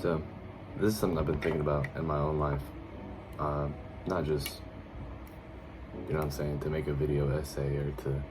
So, this is something I've been thinking about in my own life. Not just, you know what I'm saying, to make a video essay or to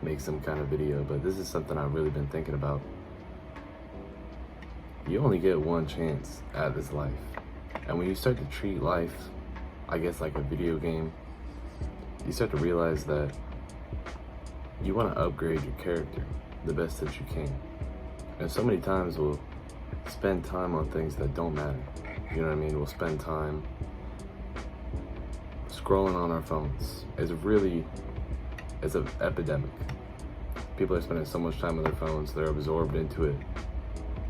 make some kind of video, but this is something I've really been thinking about. You only get one chance at this life. And when you start to treat life, I guess, like a video game, you start to realize that you want to upgrade your character the best that you can. And so many times we'll spend time on things that don't matter. You know what I mean? We'll spend time scrolling on our phones. It's an epidemic. People are spending so much time on their phones, they're absorbed into it.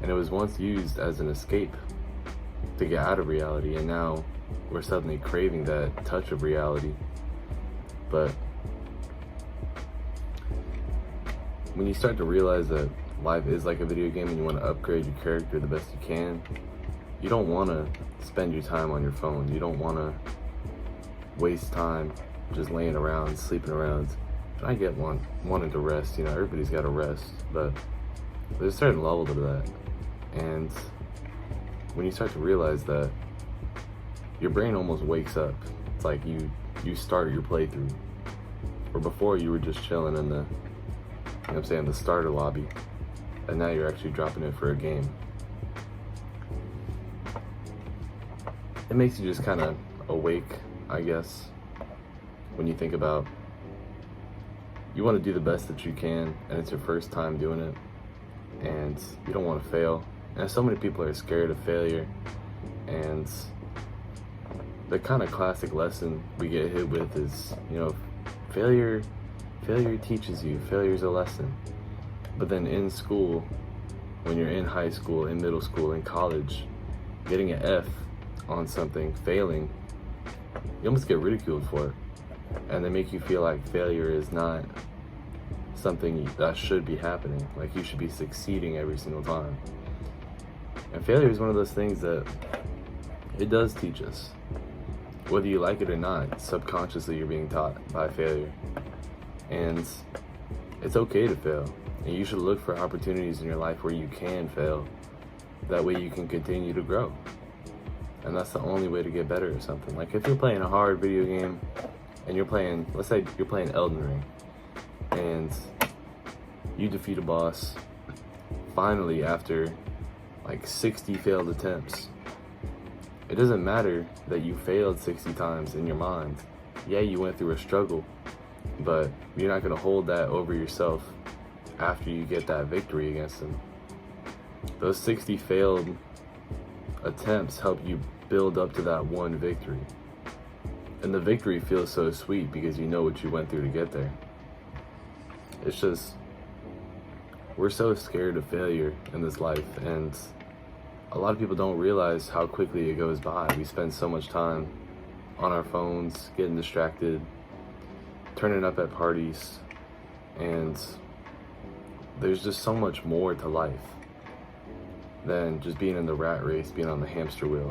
And it was once used as an escape to get out of reality, and now we're suddenly craving that touch of reality. But when you start to realize that life is like a video game and you want to upgrade your character the best you can, you don't want to spend your time on your phone. You don't want to waste time just laying around, sleeping around. I get wanting to rest, you know, everybody's got to rest, but there's a certain level to that. And when you start to realize that, your brain almost wakes up. It's like you start your playthrough. Or before you were just chilling in the, you know what I'm saying, the starter lobby, and now you're actually dropping in for a game. It makes you just kind of awake, I guess, when you think about you want to do the best that you can, and it's your first time doing it, and you don't want to fail. And so many people are scared of failure, and the kind of classic lesson we get hit with is, you know, failure teaches you, failure's a lesson. But then in school, when you're in high school, in middle school, in college, getting an F on something, failing, you almost get ridiculed for it. And they make you feel like failure is not something that should be happening. Like you should be succeeding every single time. And failure is one of those things that it does teach us. Whether you like it or not, subconsciously you're being taught by failure. And it's okay to fail. And you should look for opportunities in your life where you can fail. That way you can continue to grow. And that's the only way to get better at something. Like if you're playing a hard video game and you're playing, let's say you're playing Elden Ring, and you defeat a boss finally after like 60 failed attempts. It doesn't matter that you failed 60 times in your mind. Yeah, you went through a struggle, but you're not gonna hold that over yourself after you get that victory against them. Those 60 failed attempts help you build up to that one victory. And the victory feels so sweet because you know what you went through to get there. It's just, we're so scared of failure in this life, and a lot of people don't realize how quickly it goes by. We spend so much time on our phones, getting distracted, turning up at parties, and there's just so much more to life than just being in the rat race, being on the hamster wheel.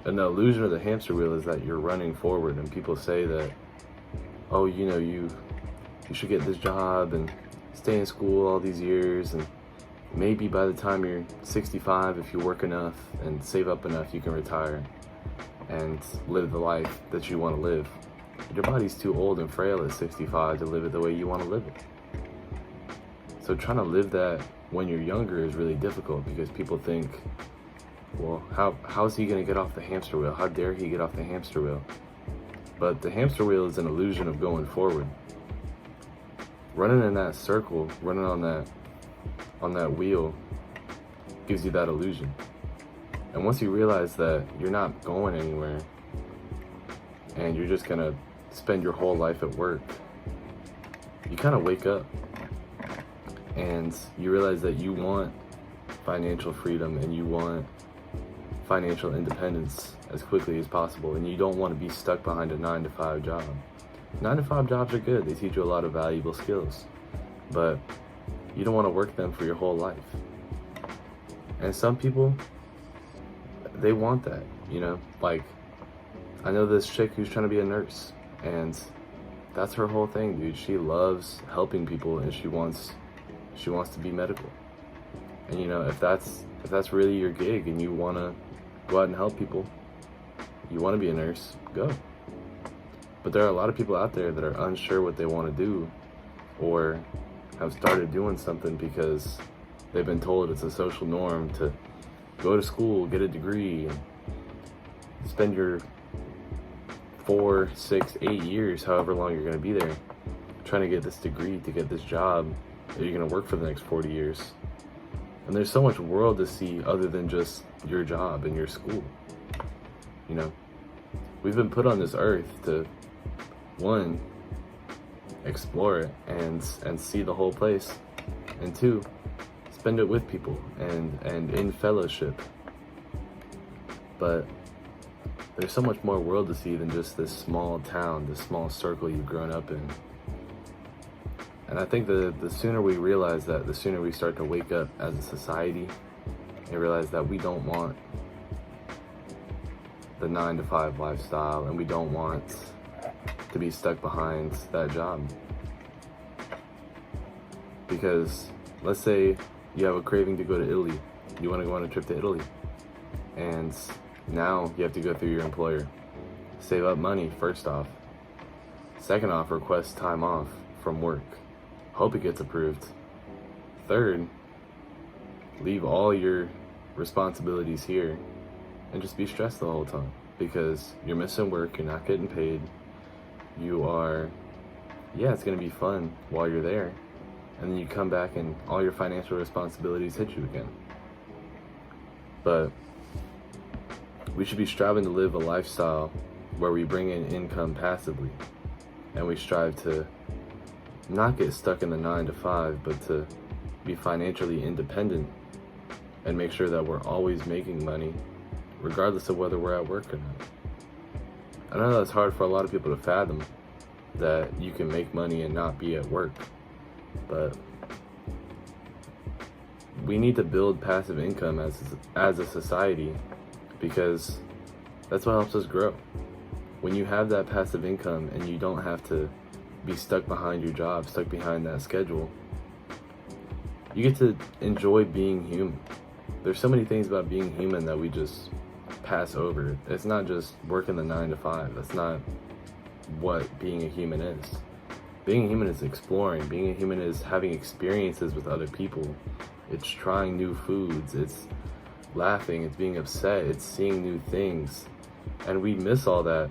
And the illusion of the hamster wheel is that you're running forward, and people say that, oh, you know, you should get this job and stay in school all these years, and maybe by the time you're 65, if you work enough and save up enough, you can retire and live the life that you want to live. Your body's too old and frail at 65 to live it the way you want to live it. So trying to live that when you're younger is really difficult, because people think, well, how is he going to get off the hamster wheel? How dare he get off the hamster wheel? But the hamster wheel is an illusion of going forward. Running in that circle, running on that wheel gives you that illusion. And once you realize that you're not going anywhere and you're just gonna spend your whole life at work, you kind of wake up and you realize that you want financial freedom and you want financial independence as quickly as possible, and you don't want to be stuck behind a 9-to-5 job. 9-to-5 jobs are good. They teach you a lot of valuable skills, but you don't want to work them for your whole life. And some people, they want that, you know? Like, I know this chick who's trying to be a nurse, and that's her whole thing, dude. She loves helping people, and she wants to be medical. And if that's really your gig and you want to go out and help people, you want to be a nurse, go. But there are a lot of people out there that are unsure what they want to do, or have started doing something because they've been told it's a social norm to go to school, get a degree, and spend your 4, 6, 8 years, however long you're going to be there, trying to get this degree to get this job that you're going to work for the next 40 years. And there's so much world to see other than just your job and your school. We've been put on this earth to, one, explore it and see the whole place, and two, spend it with people and in fellowship. But there's so much more world to see than just this small town, this small circle you've grown up in. And I think the sooner we realize that, the sooner we start to wake up as a society and realize that we don't want the 9-to-5 lifestyle, and we don't want to be stuck behind that job. Because let's say you have a craving to go to Italy, you want to go on a trip to Italy, and now you have to go through your employer. Save up money, first off. Second off, request time off from work. Hope it gets approved. Third, leave all your responsibilities here and just be stressed the whole time because you're missing work, you're not getting paid, it's gonna be fun while you're there, and then you come back and all your financial responsibilities hit you again. But we should be striving to live a lifestyle where we bring in income passively, and we strive to not get stuck in the 9-to-5, but to be financially independent and make sure that we're always making money regardless of whether we're at work or not. I know that's hard for a lot of people to fathom, that you can make money and not be at work, but we need to build passive income as a society, because that's what helps us grow. When you have that passive income and you don't have to be stuck behind your job, stuck behind that schedule, you get to enjoy being human. There's so many things about being human that we just pass over. It's not just working the 9-to-5. That's not what being a human is. Being a human is exploring. Being a human is having experiences with other people. It's trying new foods. It's laughing. It's being upset. It's seeing new things. And we miss all that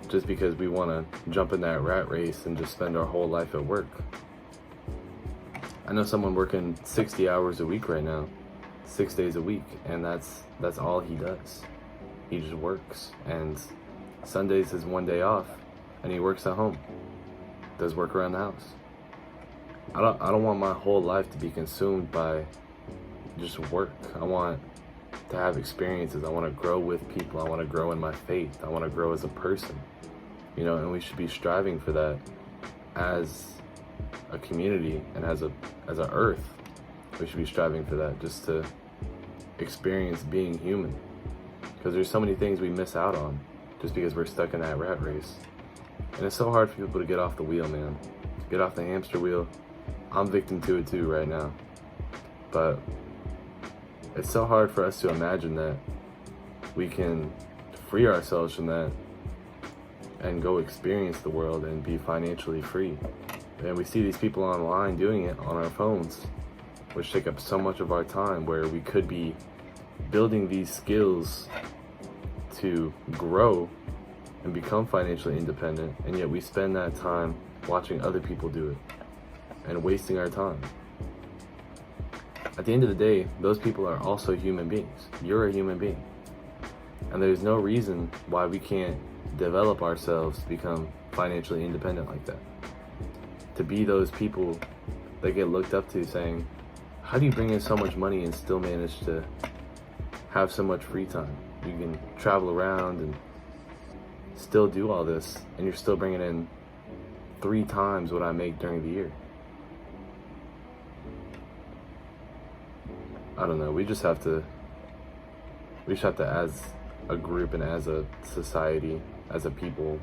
just because we want to jump in that rat race and just spend our whole life at work. I know someone working 60 hours a week right now, 6 days a week, and that's all he does. He just works, and Sundays is one day off, and he works at home, does work around the house. I don't want my whole life to be consumed by just work. I want to have experiences. I want to grow with people. I want to grow in my faith. I want to grow as a person, and we should be striving for that as a community and as a earth. We should be striving for that, just to experience being human, because there's so many things we miss out on just because we're stuck in that rat race. And it's so hard for people to get off the wheel, man. Get off the hamster wheel. I'm victim to it too right now. But it's so hard for us to imagine that we can free ourselves from that and go experience the world and be financially free. And we see these people online doing it on our phones, which take up so much of our time, where we could be building these skills to grow and become financially independent, and yet we spend that time watching other people do it and wasting our time. At the end of the day, those people are also human beings. You're a human being. And there's no reason why we can't develop ourselves to become financially independent like that. To be those people that get looked up to, saying, how do you bring in so much money and still manage to have so much free time? You can travel around and still do all this, and you're still bringing in 3 times what I make during the year. I don't know. We just have to, as a group and as a society, as a people,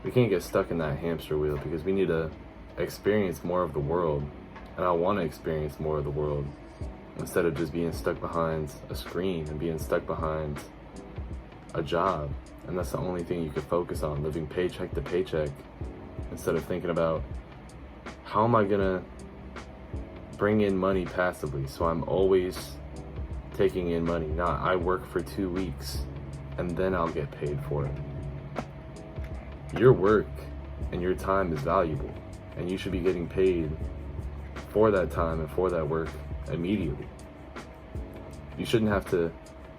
we can't get stuck in that hamster wheel, because we need to experience more of the world. And I want to experience more of the world. instead of just being stuck behind a screen and being stuck behind a job. And that's the only thing you could focus on, living paycheck to paycheck, instead of thinking about, how am I gonna bring in money passively so I'm always taking in money, not I work for 2 weeks and then I'll get paid for it. Your work and your time is valuable, and you should be getting paid for that time and for that work immediately. You shouldn't have to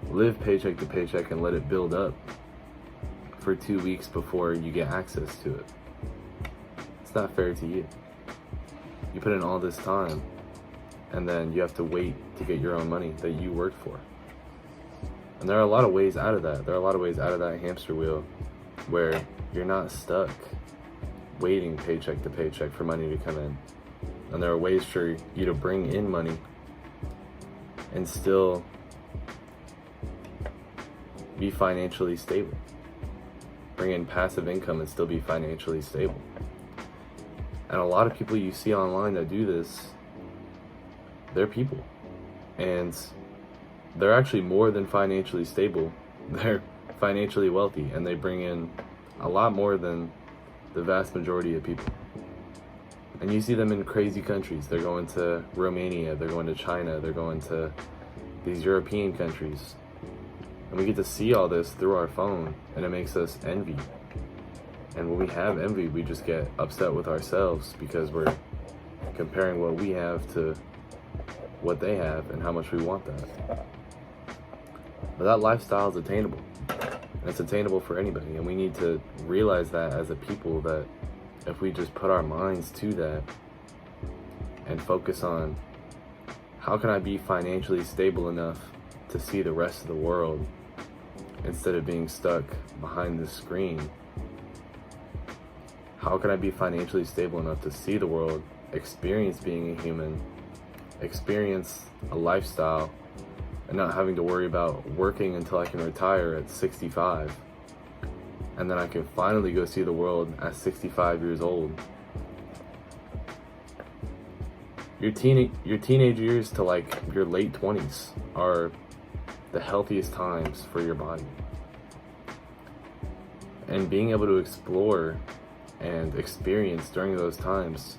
live paycheck to paycheck and let it build up for 2 weeks before you get access to it. It's not fair to you. You put in all this time, and then you have to wait to get your own money that you worked for. And there are a lot of ways out of that. There are a lot of ways out of that hamster wheel where you're not stuck waiting paycheck to paycheck for money to come in. And there are ways for you to bring in money and still be financially stable. Bring in passive income and still be financially stable. And a lot of people you see online that do this, they're people. And they're actually more than financially stable. They're financially wealthy, and they bring in a lot more than the vast majority of people. And you see them in crazy countries. They're going to Romania, they're going to China, they're going to these European countries. And we get to see all this through our phone, and it makes us envy. And when we have envy, we just get upset with ourselves because we're comparing what we have to what they have and how much we want that. But that lifestyle is attainable. And it's attainable for anybody. And we need to realize that as a people, that if we just put our minds to that and focus on, how can I be financially stable enough to see the rest of the world instead of being stuck behind the screen? How can I be financially stable enough to see the world, experience being a human, experience a lifestyle, and not having to worry about working until I can retire at 65, and then I can finally go see the world at 65 years old. Your teenage years to like your late 20s are the healthiest times for your body. And being able to explore and experience during those times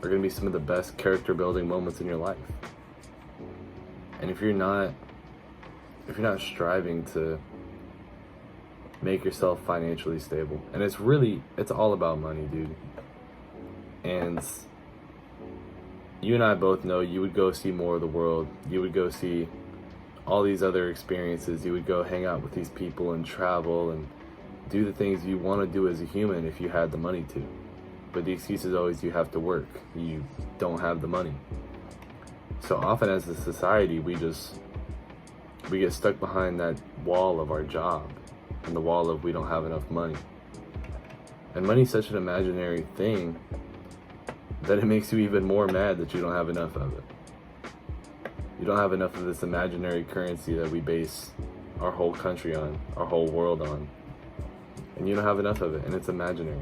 are going to be some of the best character building moments in your life. And if you're not striving to make yourself financially stable, and it's all about money, dude. And you and I both know you would go see more of the world. You would go see all these other experiences. You would go hang out with these people and travel and do the things you want to do as a human if you had the money to. But the excuse is always you have to work. You don't have the money. So often as a society, we get stuck behind that wall of our job and the wall of we don't have enough money. And money's such an imaginary thing that it makes you even more mad that you don't have enough of it. You don't have enough of this imaginary currency that we base our whole country on, our whole world on. And you don't have enough of it, and it's imaginary.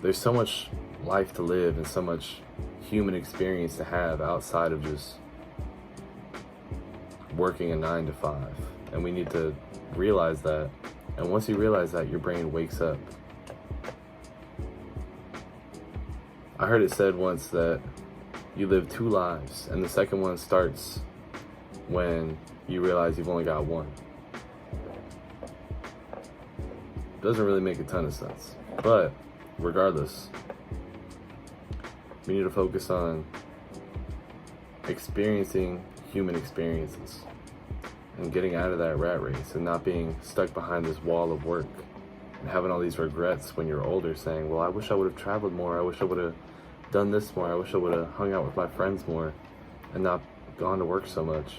There's so much life to live and so much human experience to have outside of just working a 9 to 5. And we need to realize that. And once you realize that, your brain wakes up. I heard it said once that you live 2 lives, and the second one starts when you realize you've only got one. Doesn't really make a ton of sense. But regardless, we need to focus on experiencing human experiences and getting out of that rat race and not being stuck behind this wall of work and having all these regrets when you're older, saying, well, I wish I would have traveled more. I wish I would have done this more. I wish I would have hung out with my friends more and not gone to work so much.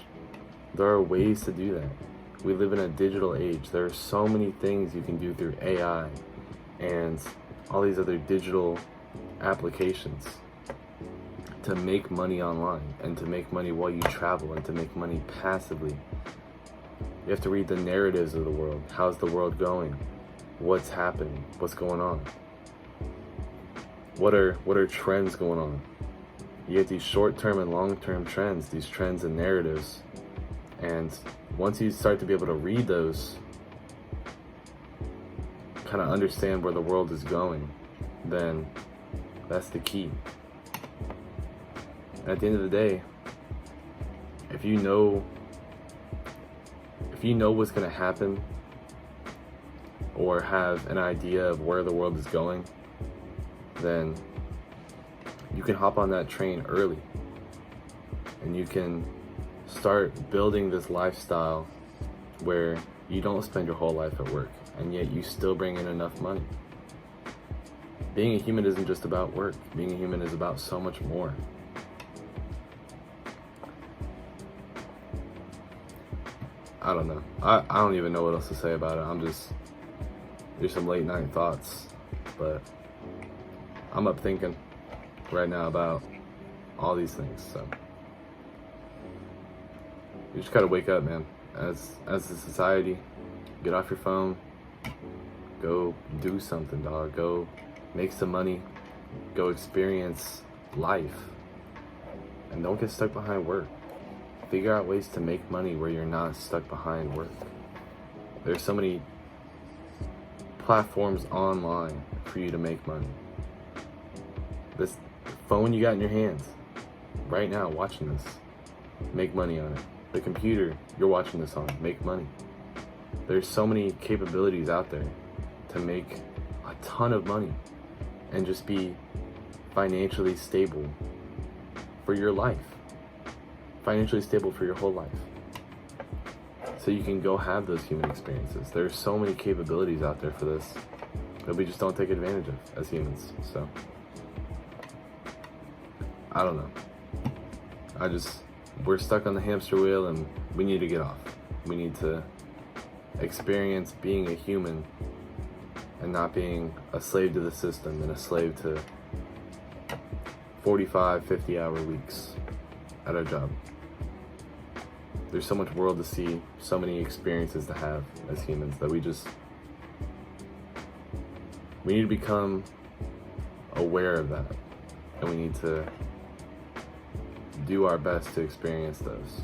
There are ways to do that. We live in a digital age. There are so many things you can do through AI and all these other digital applications to make money online and to make money while you travel and to make money passively. You have to read the narratives of the world. How's the world going? What's happening? What's going on? What are trends going on? You get these short-term and long-term trends, these trends and narratives. And once you start to be able to read those, kind of understand where the world is going, then that's the key. At the end of the day, if you know what's going to happen, or have an idea of where the world is going, then you can hop on that train early, and you can start building this lifestyle where you don't spend your whole life at work, and yet you still bring in enough money. Being a human isn't just about work. Being a human is about so much more. I don't know. I don't even know what else to say about it. There's some late night thoughts, but I'm up thinking right now about all these things. So you just gotta wake up, man. As a society, get off your phone, go do something, dog. Go make some money, go experience life, and don't get stuck behind work. Figure out ways to make money where you're not stuck behind work. There's so many platforms online for you to make money. This phone you got in your hands right now watching this, make money on it. The computer you're watching this on, make money. There's so many capabilities out there to make a ton of money and just be financially stable for your life. Financially stable for your whole life. So you can go have those human experiences. There's so many capabilities out there for this that we just don't take advantage of as humans. So I don't know. We're stuck on the hamster wheel, and we need to get off. We need to experience being a human and not being a slave to the system and a slave to 45, 50-hour weeks at our job. There's so much world to see, so many experiences to have as humans that we need to become aware of that, and we need to do our best to experience those.